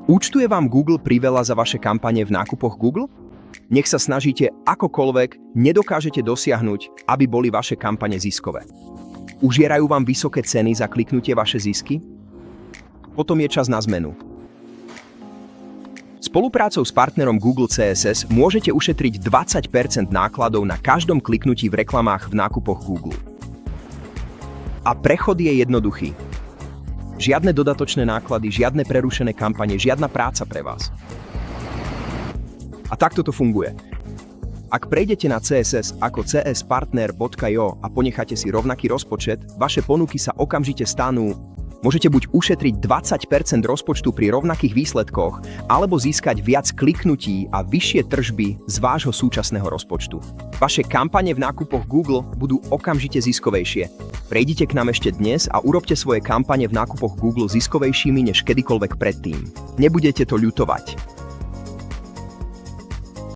Účtuje vám Google priveľa za vaše kampane v nákupoch Google? Nech sa snažíte akokoľvek, nedokážete dosiahnuť, aby boli vaše kampane ziskové. Užierajú vám vysoké ceny za kliknutie vaše zisky? Potom je čas na zmenu. Spoluprácou s partnerom Google CSS môžete ušetriť 20% nákladov na každom kliknutí v reklamách v nákupoch Google. A prechod je jednoduchý. Žiadne dodatočné náklady, žiadne prerušené kampane, žiadna práca pre vás. A takto to funguje. Ak prejdete na CSS ako cspartner.io a ponecháte si rovnaký rozpočet, vaše ponuky sa okamžite stanú. Môžete buď ušetriť 20% rozpočtu pri rovnakých výsledkoch, alebo získať viac kliknutí a vyššie tržby z vášho súčasného rozpočtu. Vaše kampane v nákupoch Google budú okamžite ziskovejšie. Prejdite k nám ešte dnes a urobte svoje kampane v nákupoch Google ziskovejšími než kedykoľvek predtým. Nebudete to ľutovať.